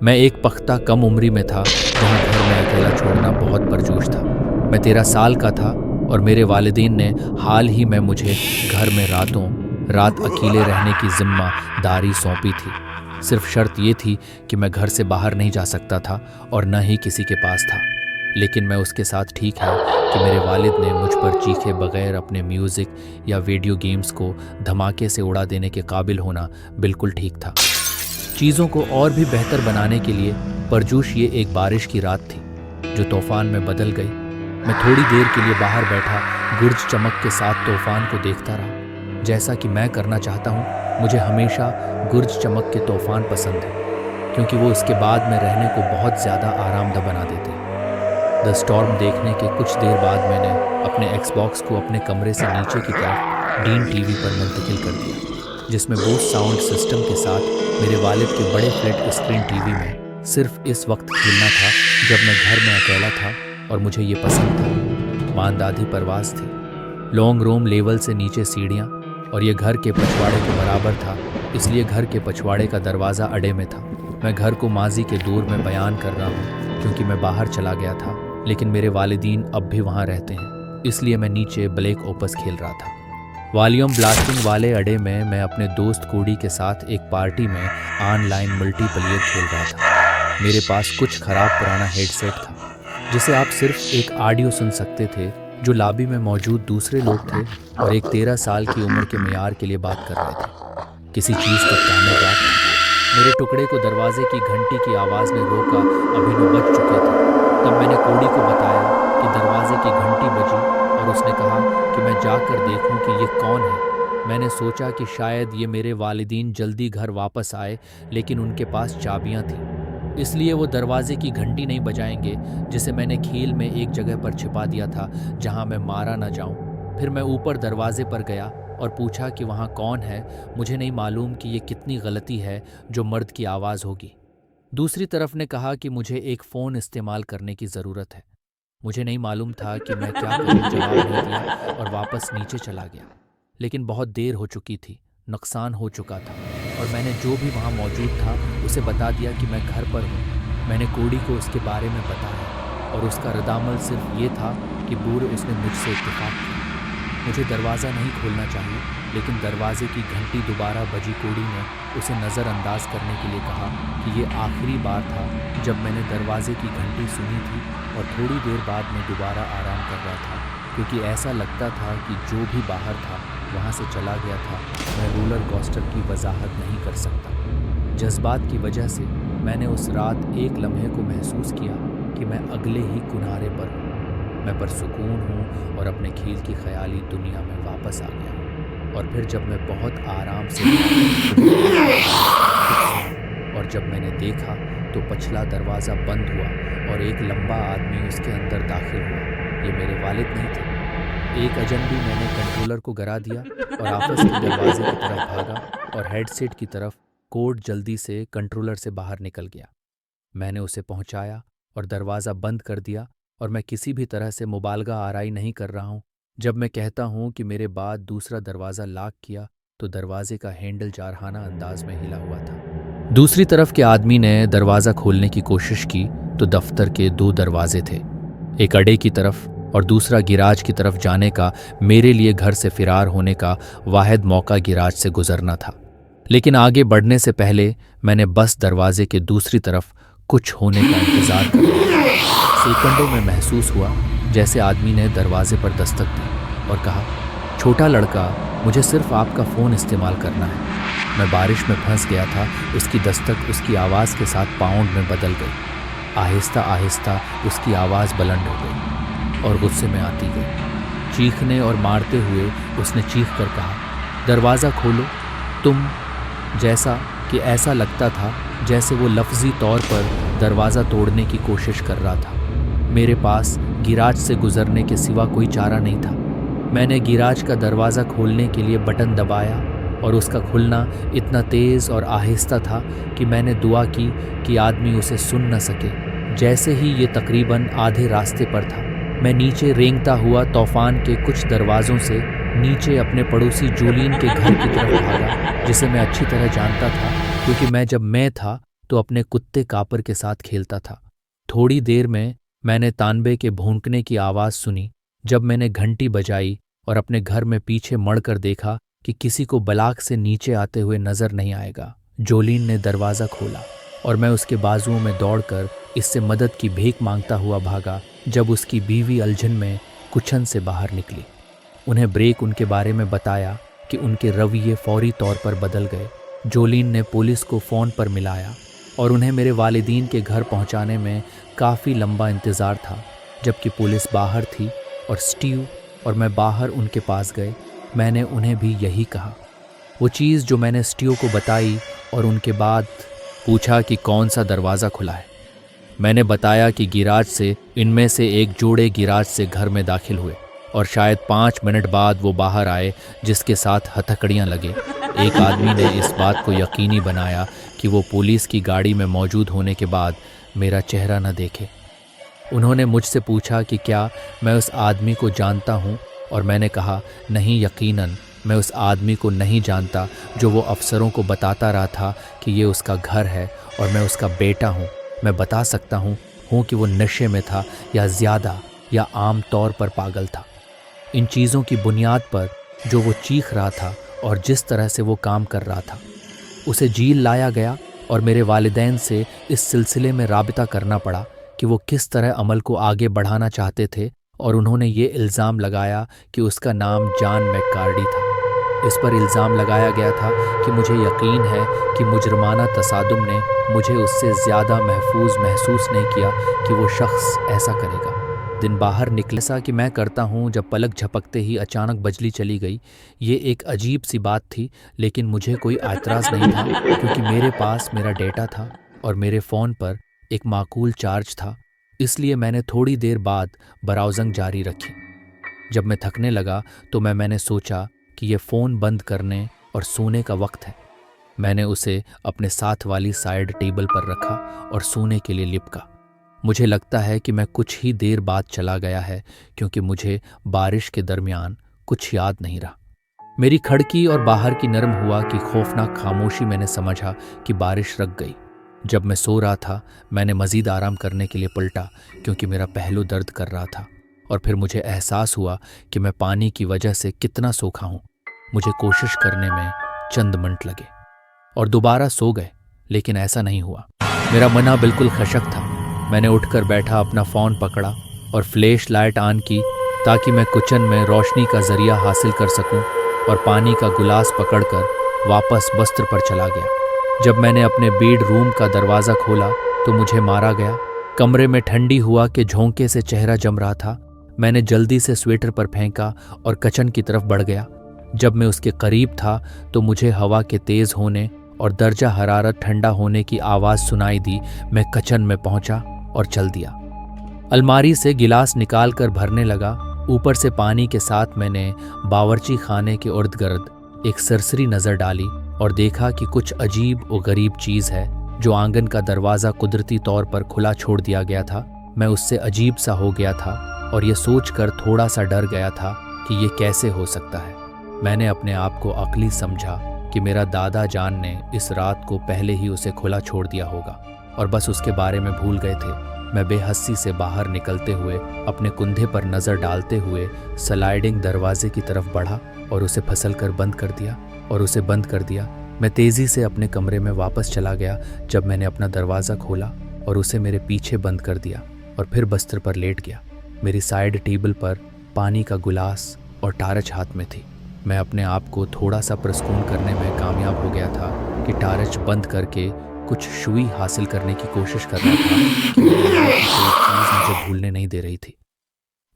मैं एक पख्ता कम उम्री में था जहाँ घर में अकेला छोड़ना बहुत परजोश था। मैं 13 साल का था और मेरे वालिदैन ने हाल ही में मुझे घर में रात अकेले रहने की जिम्मेदारी सौंपी थी। सिर्फ शर्त ये थी कि मैं घर से बाहर नहीं जा सकता था और न ही किसी के पास था। लेकिन मैं उसके साथ ठीक है कि मेरे वालिद ने मुझ पर चीखे बगैर अपने म्यूज़िक या वीडियो गेम्स को धमाके से उड़ा देने के काबिल होना बिल्कुल ठीक था। चीज़ों को और भी बेहतर बनाने के लिए परजोश ये एक बारिश की रात थी जो तूफान में बदल गई। मैं थोड़ी देर के लिए बाहर बैठा गुर्ज चमक के साथ तूफान को देखता रहा। जैसा कि मैं करना चाहता हूँ, मुझे हमेशा गुर्ज चमक के तूफान पसंद है क्योंकि वो इसके बाद में रहने को बहुत ज़्यादा आरामदा बना देते हैं। द स्टॉर्म देखने के कुछ देर बाद मैंने अपने एक्सबॉक्स को अपने कमरे से नीचे की तरफ डीन टीवी पर मुंतकिल कर दिया, जिसमें बोस साउंड सिस्टम के साथ मेरे वालिद के बड़े फ्लैट स्क्रीन टीवी में सिर्फ इस वक्त खेलना था जब मैं घर में अकेला था और मुझे ये पसंद था। मांदादी परवाज़ थी, लॉन्ग रूम लेवल से नीचे सीढ़ियाँ, और ये घर के पछवाड़े के बराबर था, इसलिए घर के पछवाड़े का दरवाज़ा अड्डे में था। मैं घर को माजी के दौर में बयान कर रहा हूँ क्योंकि मैं बाहर चला गया था, लेकिन मेरे वालिदीन अब भी वहाँ रहते हैं, इसलिए मैं नीचे ब्लैक ओपस खेल रहा था। वॉल्यूम ब्लास्टिंग वाले अड्डे में मैं अपने दोस्त कोडी के साथ एक पार्टी में ऑनलाइन मल्टीप्लेयर खेल रहा था। मेरे पास कुछ ख़राब पुराना हेडसेट था जिसे आप सिर्फ एक ऑडियो सुन सकते थे, जो लॉबी में मौजूद दूसरे लोग थे और एक 13 साल की उम्र के मियार के लिए बात कर रहे थे। किसी चीज़ का ताने बात था। मेरे टुकड़े को दरवाजे की घंटी की आवाज़ ने रोका, अभिनव बज चुके थे। तब मैंने कोडी को बताया कि दरवाजे की घंटी बजी और उसने कहा कि मैं जाकर देखूं कि ये कौन है। मैंने सोचा कि शायद ये मेरे वालिदीन जल्दी घर वापस आए, लेकिन उनके पास चाबियां थीं, इसलिए वो दरवाजे की घंटी नहीं बजाएंगे, जिसे मैंने खेल में एक जगह पर छिपा दिया था जहां मैं मारा न जाऊं। फिर मैं ऊपर दरवाजे पर गया और पूछा कि वहां कौन है। मुझे नहीं मालूम कि ये कितनी गलती है जो मर्द की आवाज़ होगी। दूसरी तरफ ने कहा कि मुझे एक फ़ोन इस्तेमाल करने की ज़रूरत है। मुझे नहीं मालूम था कि मैं क्या करूं, जवाब नहीं दिया और वापस नीचे चला गया। लेकिन बहुत देर हो चुकी थी, नुकसान हो चुका था और मैंने जो भी वहाँ मौजूद था उसे बता दिया कि मैं घर पर हूँ। मैंने कोडी को उसके बारे में बताया और उसका रद्दामल सिर्फ ये था कि बूढ़े उसने मुझसे इत्तेफाक किया। मुझे दरवाज़ा नहीं खोलना चाहिए, लेकिन दरवाजे की घंटी दोबारा बजी। कोडी ने उसे नज़रअंदाज करने के लिए कहा कि ये आखिरी बार था जब मैंने दरवाजे की घंटी सुनी थी, और थोड़ी देर बाद मैं दोबारा आराम कर रहा था क्योंकि ऐसा लगता था कि जो भी बाहर था वहाँ से चला गया था। मैं रोलर कोस्टर की वजाहत नहीं कर सकता। जज्बात की वजह से मैंने उस रात एक लम्हे को महसूस किया कि मैं अगले ही किनारे पर हूँ। मैं परसुकून हूँ और अपने खेल की ख्याली दुनिया में वापस आ गया हूँ। और फिर जब मैं बहुत आराम से और जब मैंने देखा तो पछला दरवाज़ा बंद हुआ और एक लंबा आदमी उसके अंदर दाखिल हुआ। ये मेरे वालिद नहीं थे। एक अजनबी मैंने कंट्रोलर को गिरा दिया और आपस के दरवाजे की तरफ भागा और हेडसेट की तरफ। कोड जल्दी से कंट्रोलर से बाहर निकल गया। मैंने उसे पहुंचाया और दरवाज़ा बंद कर दिया, और मैं किसी भी तरह से मुबालगा आराई नहीं कर रहा हूँ जब मैं कहता हूँ कि मेरे बाद दूसरा दरवाज़ा लॉक किया तो दरवाजे का हैंडल जारहाना अंदाज में हिला हुआ था। दूसरी तरफ के आदमी ने दरवाज़ा खोलने की कोशिश की तो दफ्तर के 2 दरवाजे थे, एक अड्डे की तरफ और दूसरा गिराज की तरफ जाने का। मेरे लिए घर से फिरार होने का वाहिद मौका गिराज से गुजरना था, लेकिन आगे बढ़ने से पहले मैंने बस दरवाजे के दूसरी तरफ कुछ होने का इंतज़ार कर लिया। सेकंडों में महसूस हुआ जैसे आदमी ने दरवाजे पर दस्तक दी और कहा, छोटा लड़का, मुझे सिर्फ आपका फ़ोन इस्तेमाल करना है। मैं बारिश में फंस गया था। उसकी दस्तक उसकी आवाज़ के साथ पाउंड में बदल गई। आहिस्ता आहिस्ता उसकी आवाज़ बुलंद हो गई और गुस्से में आती गई। चीखने और मारते हुए उसने चीख कर कहा, दरवाज़ा खोलो तुम। जैसा कि ऐसा लगता था जैसे वो लफ्ज़ी तौर पर दरवाज़ा तोड़ने की कोशिश कर रहा था। मेरे पास गिराज से गुजरने के सिवा कोई चारा नहीं था। मैंने गिराज का दरवाज़ा खोलने के लिए बटन दबाया और उसका खुलना इतना तेज़ और आहिस्ता था कि मैंने दुआ की कि आदमी उसे सुन न सके। जैसे ही ये तकरीबन आधे रास्ते पर था, मैं नीचे रेंगता हुआ तूफान के कुछ दरवाज़ों से नीचे अपने पड़ोसी जूलियन के घर की तरफ भागा, जिसे मैं अच्छी तरह जानता था क्योंकि मैं जब मैं था तो अपने कुत्ते कापर के साथ खेलता था। थोड़ी देर में मैंने तानबे के भौंकने की आवाज़ सुनी। जब मैंने घंटी बजाई और अपने घर में पीछे मड़कर देखा कि किसी को बलाक से नीचे आते हुए नजर नहीं आएगा, जोलीन ने दरवाज़ा खोला और मैं उसके बाजुओं में दौड़कर इससे मदद की भीख मांगता हुआ भागा। जब उसकी बीवी अल्झन में कुछन से बाहर निकली, उन्हें ब्रेक उनके बारे में बताया कि उनके रवैये फौरी तौर पर बदल गए। जोलीन ने पुलिस को फ़ोन पर मिलाया और उन्हें मेरे वालिदीन के घर पहुंचाने में काफ़ी लंबा इंतज़ार था। जबकि पुलिस बाहर थी और स्टीव और मैं बाहर उनके पास गए, मैंने उन्हें भी यही कहा। वो चीज़ जो मैंने स्टीव को बताई और उनके बाद पूछा कि कौन सा दरवाज़ा खुला है। मैंने बताया कि गिराज से इनमें से एक जोड़े गिराज से घर में दाखिल हुए और शायद 5 मिनट बाद वो बाहर आए, जिसके साथ हथकड़ियाँ लगे। एक आदमी ने इस बात को यकीनी बनाया कि वो पुलिस की गाड़ी में मौजूद होने के बाद मेरा चेहरा न देखे। उन्होंने मुझसे पूछा कि क्या मैं उस आदमी को जानता हूँ, और मैंने कहा नहीं, यकीनन मैं उस आदमी को नहीं जानता जो वो अफसरों को बताता रहा था कि ये उसका घर है और मैं उसका बेटा हूँ। मैं बता सकता हूँ कि वो नशे में था या ज़्यादा या आम तौर पर पागल था। इन चीज़ों की बुनियाद पर जो वो चीख रहा था और जिस तरह से वो काम कर रहा था, उसे जेल लाया गया और मेरे वालिदैन से इस सिलसिले में राबिता करना पड़ा कि वो किस तरह अमल को आगे बढ़ाना चाहते थे, और उन्होंने ये इल्ज़ाम लगाया कि उसका नाम जॉन मैककार्डी था। इस पर इल्ज़ाम लगाया गया था कि मुझे यकीन है कि मुजरमाना तसादुम ने मुझे उससे ज़्यादा महफूज महसूस नहीं किया कि वो शख्स ऐसा करेगा। दिन बाहर निकले सा कि मैं करता हूँ जब पलक झपकते ही अचानक बिजली चली गई। ये एक अजीब सी बात थी, लेकिन मुझे कोई एतराज़ नहीं था क्योंकि मेरे पास मेरा डेटा था और मेरे फ़ोन पर एक माकूल चार्ज था। इसलिए मैंने थोड़ी देर बाद ब्राउजिंग जारी रखी। जब मैं थकने लगा तो मैंने सोचा कि ये फ़ोन बंद करने और सोने का वक्त है। मैंने उसे अपने साथ वाली साइड टेबल पर रखा और सोने के लिए लिपका। मुझे लगता है कि मैं कुछ ही देर बाद चला गया है क्योंकि मुझे बारिश के दरमियान कुछ याद नहीं रहा। मेरी खिड़की और बाहर की नरम हुआ की खौफनाक खामोशी, मैंने समझा कि बारिश रुक गई। जब मैं सो रहा था मैंने मज़ीद आराम करने के लिए पलटा क्योंकि मेरा पहलू दर्द कर रहा था, और फिर मुझे एहसास हुआ कि मैं पानी की वजह से कितना सोखा हूँ। मुझे कोशिश करने में चंद मिनट लगे और दोबारा सो गए, लेकिन ऐसा नहीं हुआ। मेरा मना बिल्कुल खशक था। मैंने उठकर बैठा, अपना फ़ोन पकड़ा और फ्लैश लाइट ऑन की ताकि मैं किचन में रोशनी का ज़रिया हासिल कर सकूं, और पानी का गिलास पकड़कर वापस बस्तर पर चला गया। जब मैंने अपने बेडरूम का दरवाज़ा खोला तो मुझे मारा गया। कमरे में ठंडी हुआ के झोंके से चेहरा जम रहा था। मैंने जल्दी से स्वेटर पर फेंका और किचन की तरफ बढ़ गया। जब मैं उसके करीब था तो मुझे हवा के तेज़ होने और दर्जा हरारत ठंडा होने की आवाज़ सुनाई दी। मैं किचन में पहुंचा और चल दिया। अलमारी से गिलास निकाल कर भरने लगा। ऊपर से पानी के साथ मैंने बावर्ची खाने के इर्द गिर्द एक सरसरी नज़र डाली और देखा कि कुछ अजीब और गरीब चीज़ है। जो आंगन का दरवाज़ा कुदरती तौर पर खुला छोड़ दिया गया था। मैं उससे अजीब सा हो गया था और ये सोचकर थोड़ा सा डर गया था कि ये कैसे हो सकता है। मैंने अपने आप को अक्ली समझा कि मेरा दादा जान ने इस रात को पहले ही उसे खुला छोड़ दिया होगा और बस उसके बारे में भूल गए थे। मैं बेहसी से बाहर निकलते हुए अपने कुंधे पर नज़र डालते हुए स्लाइडिंग दरवाजे की तरफ बढ़ा और उसे फंसल बंद कर दिया। मैं तेज़ी से अपने कमरे में वापस चला गया। जब मैंने अपना दरवाज़ा खोला और उसे मेरे पीछे बंद कर दिया और फिर बिस्तर पर लेट गया। मेरी साइड टेबल पर पानी का गिलास और टार्च हाथ में थी। मैं अपने आप को थोड़ा सा प्रसकून करने में कामयाब हो गया था कि टार्च बंद करके कुछ शुई हासिल करने की कोशिश कर रहा था कि कोई चीज़ मुझे भूलने नहीं दे रही थी।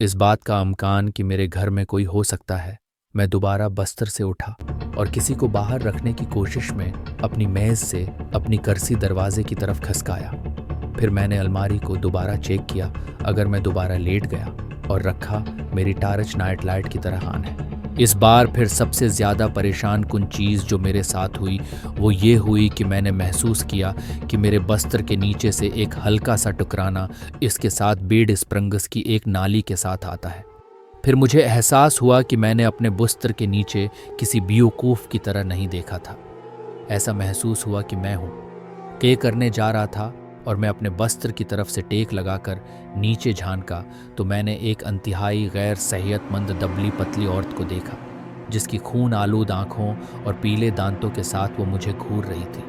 इस बात का इम्कान कि मेरे घर में कोई हो सकता है। मैं दोबारा बस्तर से उठा और किसी को बाहर रखने की कोशिश में अपनी मेज़ से अपनी कर्सी दरवाजे की तरफ खसकाया। फिर मैंने अलमारी को दोबारा चेक किया। अगर मैं दोबारा लेट गया और रखा, मेरी टार्च नाइट लाइट की तरह ऑन है। इस बार फिर सबसे ज़्यादा परेशान कुन चीज़ जो मेरे साथ हुई वो ये हुई कि मैंने महसूस किया कि मेरे बस्तर के नीचे से एक हल्का सा टुकराना इसके साथ बेड स्प्रंगस की एक नाली के साथ आता है। फिर मुझे एहसास हुआ कि मैंने अपने बस्तर के नीचे किसी बेवकूफ़ की तरह नहीं देखा था। ऐसा महसूस हुआ कि मैं हूँ। के करने जा रहा था और मैं अपने बस्त्र की तरफ से टेक लगाकर नीचे झांका तो मैंने एक इंतहाई गैर सेहतमंद दबली पतली औरत को देखा, जिसकी खून आलूद आंखों और पीले दांतों के साथ वो मुझे घूर रही थी।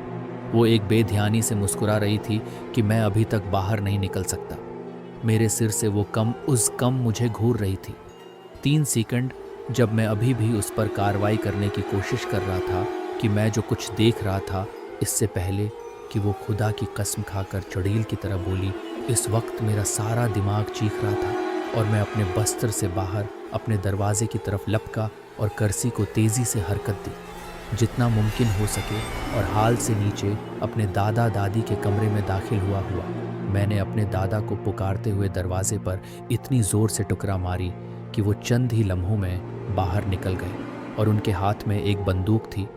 वो एक बेध्यानी से मुस्कुरा रही थी कि मैं अभी तक बाहर नहीं निकल सकता। मेरे सिर से वो कम मुझे घूर रही थी। 3 सेकंड जब मैं अभी भी उस पर कार्रवाई करने की कोशिश कर रहा था कि मैं जो कुछ देख रहा था, इससे पहले कि वो खुदा की कसम खाकर चड़ील की तरह बोली, इस वक्त मेरा सारा दिमाग चीख रहा था और मैं अपने बस्तर से बाहर अपने दरवाजे की तरफ लपका और कर्सी को तेज़ी से हरकत दी, जितना मुमकिन हो सके, और हाल से नीचे अपने दादा दादी के कमरे में दाखिल हुआ मैंने अपने दादा को पुकारते हुए दरवाजे पर इतनी ज़ोर से टुकरा मारी कि वो चंद ही लम्हों में बाहर निकल गए और उनके हाथ में एक बंदूक थी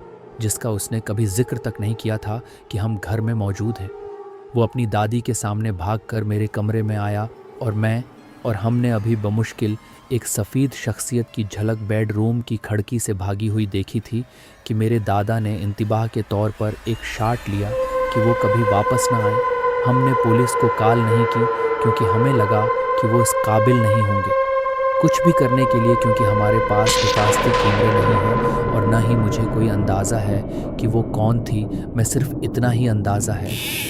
जिसका उसने कभी जिक्र तक नहीं किया था कि हम घर में मौजूद हैं। वो अपनी दादी के सामने भागकर मेरे कमरे में आया और हमने अभी बमुश्किल एक सफ़ीद शख्सियत की झलक बेडरूम की खिड़की से भागी हुई देखी थी कि मेरे दादा ने इंतबाह के तौर पर एक शाट लिया कि वो कभी वापस ना आए। हमने पुलिस को कॉल नहीं की क्योंकि हमें लगा कि वो इस काबिल नहीं होंगे कुछ भी करने के लिए, क्योंकि हमारे पास हिफाजती कैमरे नहीं हैं और न ही मुझे कोई अंदाज़ा है कि वो कौन थी। मैं सिर्फ इतना ही अंदाज़ा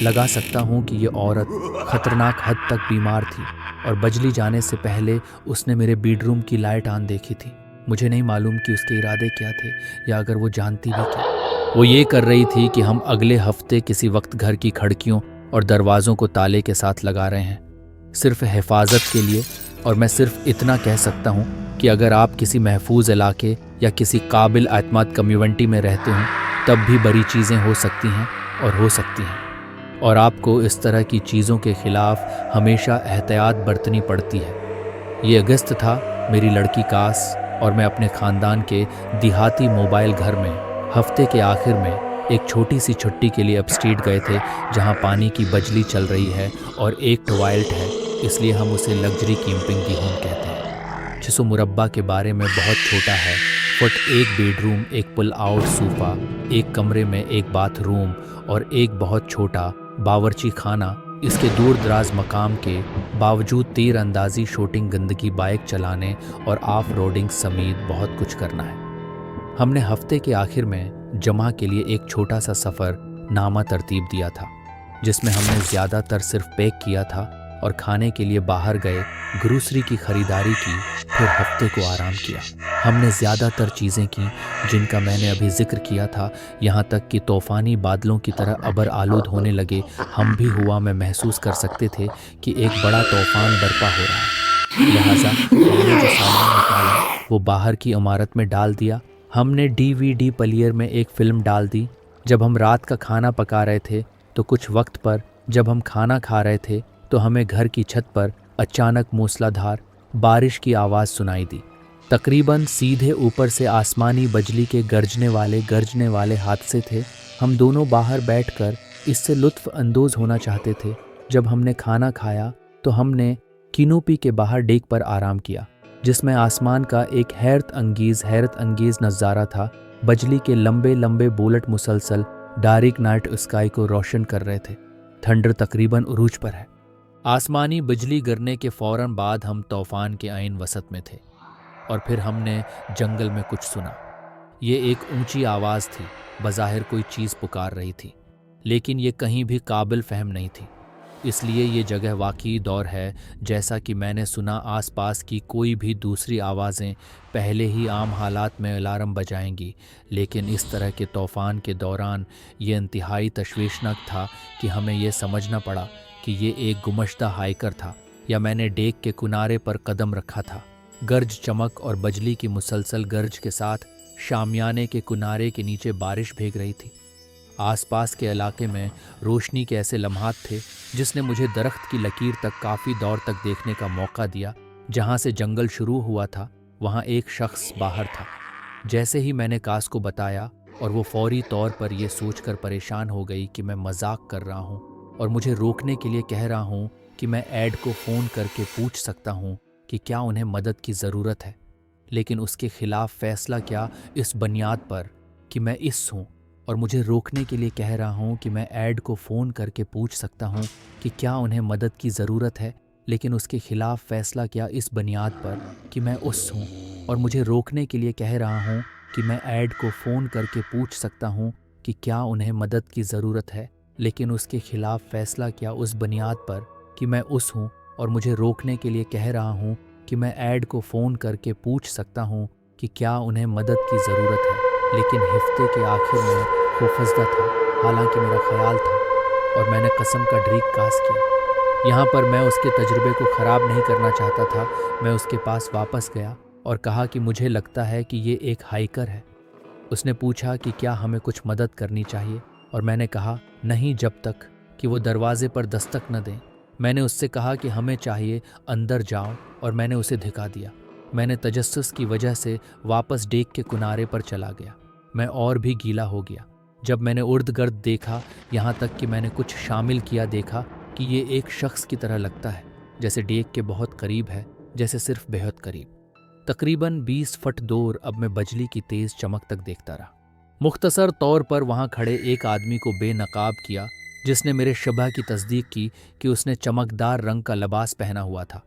लगा सकता हूँ कि ये औरत ख़तरनाक हद तक बीमार थी और बजली जाने से पहले उसने मेरे बेडरूम की लाइट ऑन देखी थी। मुझे नहीं मालूम कि उसके इरादे क्या थे, या अगर वो जानती भी थी। वो ये कर रही थी कि हम अगले हफ्ते किसी वक्त घर की खिड़कियों और दरवाज़ों को ताले के साथ लगा रहे हैं, सिर्फ हिफाजत के लिए। और मैं सिर्फ इतना कह सकता हूँ कि अगर आप किसी महफूज इलाके या किसी काबिल एतमाद कम्युनिटी में रहते हो, तब भी बड़ी चीज़ें हो सकती हैं और हो सकती हैं, और आपको इस तरह की चीज़ों के ख़िलाफ़ हमेशा एहतियात बरतनी पड़ती है। ये अगस्त था, मेरी लड़की कास और मैं अपने ख़ानदान के देहाती मोबाइल घर में हफ्ते के आखिर में एक छोटी सी छुट्टी के लिए अपस्टेट गए थे, जहाँ पानी की बजली चल रही है और एक टॉयलेट है, इसलिए हम उसे लग्जरी कैंपिंग दी होम कहते हैं। 600 मुरब्बा के बारे में बहुत छोटा है, फुट एक बेडरूम, एक पुल आउट सोफ़ा, एक कमरे में एक बाथरूम और एक बहुत छोटा बावर्ची खाना। इसके दूर दराज मकाम के बावजूद तीर अंदाजी, शूटिंग, गंदगी, बाइक चलाने और ऑफ रोडिंग समेत बहुत कुछ करना है। हमने हफ्ते के आखिर में जमा के लिए एक छोटा सा सफ़र नामा तरतीब दिया था, जिसमें हमने ज़्यादातर सिर्फ पैक किया था और खाने के लिए बाहर गए, ग्रोसरी की खरीदारी की, फिर हफ्ते को आराम किया। हमने ज़्यादातर चीज़ें की जिनका मैंने अभी जिक्र किया था, यहाँ तक कि तूफ़ानी बादलों की तरह अबर आलूद होने लगे। हम भी हुआ में महसूस कर सकते थे कि एक बड़ा तूफ़ान बरपा हो रहा है। लिहाजा हमने जो सामान निकाला वो बाहर की इमारत में डाल दिया। हमने DVD प्लेयर में एक फ़िल्म डाल दी। जब हम रात का खाना पका रहे थे तो कुछ वक्त पर जब हम खाना खा रहे थे तो हमें घर की छत पर अचानक मूसलाधार बारिश की आवाज़ सुनाई दी। तकरीबन सीधे ऊपर से आसमानी बजली के गरजने वाले हादसे थे। हम दोनों बाहर बैठकर इससे लुत्फ़ अंदोज़ होना चाहते थे। जब हमने खाना खाया तो हमने किनोपी के बाहर डेक पर आराम किया, जिसमें आसमान का एक हैरत अंगीज़ नज़ारा था। बजली के लंबे लंबे बुलेट मुसलसल डार्क नाइट स्काई को रोशन कर रहे थे। थंडर तकरीबन उरूज पर है। आसमानी बिजली गिरने के फ़ौरन बाद हम तूफ़ान के आइन वसत में थे और फिर हमने जंगल में कुछ सुना। ये एक ऊंची आवाज़ थी, बज़ाहिर कोई चीज़ पुकार रही थी, लेकिन ये कहीं भी काबिल फ़हम नहीं थी। इसलिए ये जगह वाकई दौर है। जैसा कि मैंने सुना, आसपास की कोई भी दूसरी आवाज़ें पहले ही आम हालात में अलार्म बजाएंगी, लेकिन इस तरह के तूफ़ान के दौरान ये इंतहाई तशवीशनाक था कि हमें यह समझना पड़ा कि ये एक गुमशदा हाइकर था या मैंने डेक के किनारे पर कदम रखा था। गर्ज, चमक और बजली की मुसलसल गर्ज के साथ शामियाने के किनारे के नीचे बारिश भीग रही थी। आसपास के इलाके में रोशनी के ऐसे लम्हात थे जिसने मुझे दरख्त की लकीर तक काफ़ी दौर तक देखने का मौका दिया। जहाँ से जंगल शुरू हुआ था वहाँ एक शख्स बाहर था। जैसे ही मैंने कास को बताया और वो फौरी तौर पर यह सोचकर परेशान हो गई कि मैं मजाक कर रहा हूँ और मुझे रोकने के लिए कह रहा हूँ कि मैं एड को फ़ोन करके पूछ सकता हूँ कि क्या उन्हें मदद की ज़रूरत है, लेकिन उसके ख़िलाफ़ फ़ैसला क्या इस बुनियाद पर कि मैं इस हूँ और मुझे रोकने के लिए कह रहा हूँ कि मैं एड को फ़ोन करके पूछ सकता हूँ कि क्या उन्हें मदद की ज़रूरत है, लेकिन उसके खिलाफ फैसला किया इस बुनियाद पर कि मैं उस हूँ। और मुझे रोकने के लिए कह रहा हूँ कि मैं एड को फ़ोन करके पूछ सकता हूँ कि क्या उन्हें मदद की ज़रूरत है, लेकिन उसके खिलाफ फैसला किया उस बुनियाद पर कि मैं उस हूँ। और मुझे रोकने के लिए कह रहा हूँ कि मैं एड को फ़ोन करके पूछ सकता हूँ कि क्या उन्हें मदद की ज़रूरत है, लेकिन हफ्ते के आखिर में खौफजदा था, हालांकि मेरा ख्याल था, और मैंने कसम का ड्रीक कास्ट किया। यहाँ पर मैं उसके तजुर्बे को ख़राब नहीं करना चाहता था। मैं उसके पास वापस गया और कहा कि मुझे लगता है कि ये एक हाइकर है। उसने पूछा कि क्या हमें कुछ मदद करनी चाहिए, और मैंने कहा नहीं, जब तक कि वो दरवाजे पर दस्तक न दें। मैंने उससे कहा कि हमें चाहिए, अंदर जाओ, और मैंने उसे धिका दिया। मैंने तजस्सुस की वजह से वापस डेक के किनारे पर चला गया। मैं और भी गीला हो गया जब मैंने उर्द गर्द देखा, यहाँ तक कि मैंने कुछ शामिल किया, देखा कि ये एक शख्स की तरह लगता है, जैसे डेक के बहुत करीब है, जैसे सिर्फ बेहद करीब। तकरीबन 20 फुट दूर अब मैं बजली की तेज चमक तक देखता रहा। मुख्तसर तौर पर वहां खड़े एक आदमी को बेनकाब किया, जिसने मेरे शबह की तस्दीक की कि उसने चमकदार रंग का लिबास पहना हुआ था।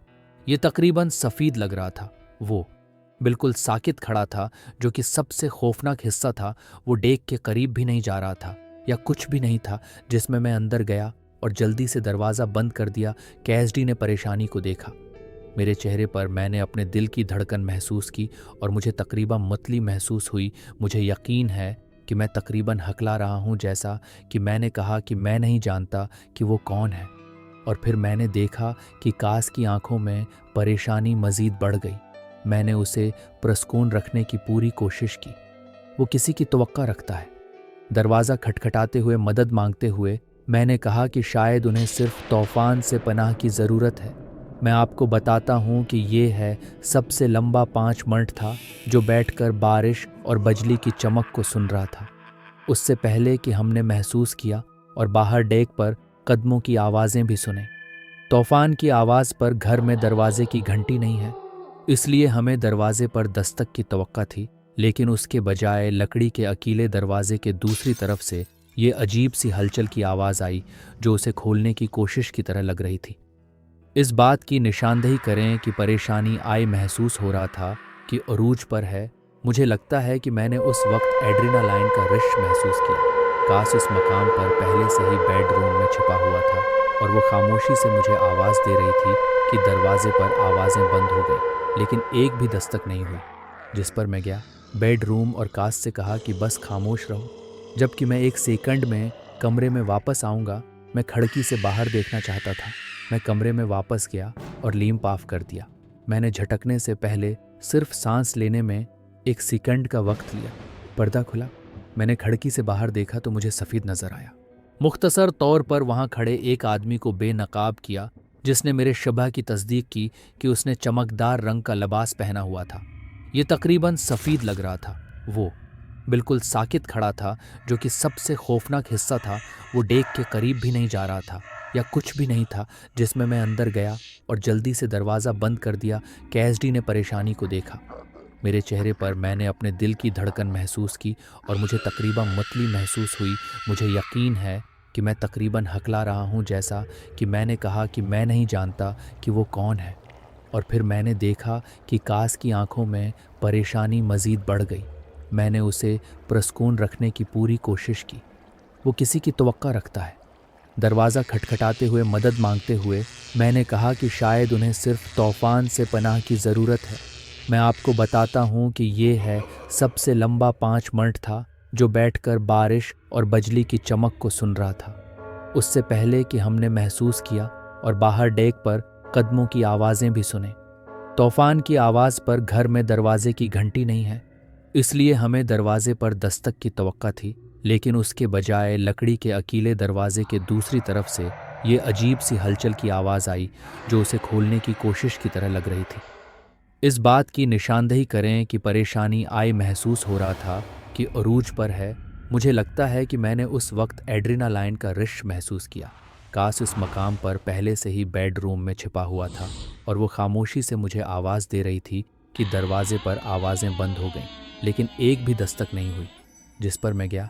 ये तकरीबन सफ़ीद लग रहा था। वो बिल्कुल साकित खड़ा था, जो कि सबसे खौफनाक हिस्सा था। वो डेक के करीब भी नहीं जा रहा था, या कुछ भी नहीं था जिसमें मैं अंदर गया और जल्दी से दरवाज़ा बंद कर दिया। कैसडी ने परेशानी को देखा। मेरे चेहरे पर मैंने अपने दिल की धड़कन महसूस की और मुझे तकरीबन मतली महसूस हुई। मुझे यकीन है कि मैं तकरीबन हकला रहा हूँ, जैसा कि मैंने कहा कि मैं नहीं जानता कि वो कौन है। और फिर मैंने देखा कि कास की आंखों में परेशानी मज़ीद बढ़ गई। मैंने उसे पुरस्कून रखने की पूरी कोशिश की। वो किसी की तवक्का रखता है। दरवाज़ा खटखटाते हुए, मदद मांगते हुए मैंने कहा कि शायद उन्हें सिर्फ तूफान से पनाह की ज़रूरत है। मैं आपको बताता हूँ कि ये है सबसे लंबा 5 मिनट था, जो बैठकर बारिश और बिजली की चमक को सुन रहा था, उससे पहले कि हमने महसूस किया और बाहर डेक पर कदमों की आवाज़ें भी सुने। तूफान की आवाज़ पर घर में दरवाजे की घंटी नहीं है, इसलिए हमें दरवाजे पर दस्तक की तवक्का थी, लेकिन उसके बजाय लकड़ी के अकीले दरवाजे के दूसरी तरफ से ये अजीब सी हलचल की आवाज़ आई, जो उसे खोलने की कोशिश की तरह लग रही थी। इस बात की निशानदेही करें कि परेशानी आय महसूस हो रहा था कि अरूज पर है। मुझे लगता है कि मैंने उस वक्त एड्रेनालाइन का रश महसूस किया। काश उस मकाम पर पहले से ही बेडरूम में छिपा हुआ था, और वो खामोशी से मुझे आवाज़ दे रही थी कि दरवाजे पर आवाज़ें बंद हो गई, लेकिन एक भी दस्तक नहीं हुई। जिस पर मैं गया बेडरूम और काश से कहा कि बस खामोश रहो, जबकि मैं 1 सेकंड में कमरे में वापस आऊँगा। मैं खिड़की से बाहर देखना चाहता था। मैं कमरे में वापस गया और लैंप ऑफ कर दिया। मैंने झटकने से पहले सिर्फ सांस लेने में 1 सेकंड का वक्त लिया। पर्दा खुला। मैंने खिड़की से बाहर देखा तो मुझे सफ़ेद नज़र आया। मुख्तसर तौर पर वहाँ खड़े एक आदमी को बेनकाब किया, जिसने मेरे शबह की तस्दीक की कि उसने चमकदार रंग का लिबास पहना हुआ था। ये तकरीबन सफ़ेद लग रहा था। वो बिल्कुल साकित खड़ा था, जो कि सबसे खौफनाक हिस्सा था। वो डेक के करीब भी नहीं जा रहा था, या कुछ भी नहीं था जिसमें मैं अंदर गया और जल्दी से दरवाज़ा बंद कर दिया। कैसडी ने परेशानी को देखा। मेरे चेहरे पर मैंने अपने दिल की धड़कन महसूस की और मुझे तकरीबन मतली महसूस हुई। मुझे यकीन है कि मैं तकरीबन हकला रहा हूँ, जैसा कि मैंने कहा कि मैं नहीं जानता कि वो कौन है। और फिर मैंने देखा कि कास की आंखों में परेशानी मज़ीद बढ़ गई। मैंने उसे पुरस्कून रखने की पूरी कोशिश की। वो किसी की तवक्का रखता है। दरवाज़ा खटखटाते हुए, मदद मांगते हुए मैंने कहा कि शायद उन्हें सिर्फ तूफान से पनाह की ज़रूरत है। मैं आपको बताता हूँ कि ये है सबसे लंबा 5 मिनट था, जो बैठकर बारिश और बिजली की चमक को सुन रहा था, उससे पहले कि हमने महसूस किया और बाहर डेक पर कदमों की आवाज़ें भी सुने। तूफान की आवाज़ पर घर में दरवाजे की घंटी नहीं है, इसलिए हमें दरवाजे पर दस्तक की तवक्का थी, लेकिन उसके बजाय लकड़ी के अकीले दरवाजे के दूसरी तरफ से ये अजीब सी हलचल की आवाज़ आई, जो उसे खोलने की कोशिश की तरह लग रही थी। इस बात की निशानदेही करें कि परेशानी आय महसूस हो रहा था कि अरूज पर है। मुझे लगता है कि मैंने उस वक्त एड्रेनालाइन का रश महसूस किया। काश उस मकाम पर पहले से ही बेडरूम में छिपा हुआ था, और वो खामोशी से मुझे आवाज़ दे रही थी कि दरवाजे पर आवाज़ें बंद हो गईं, लेकिन एक भी दस्तक नहीं हुई। जिस पर मैं गया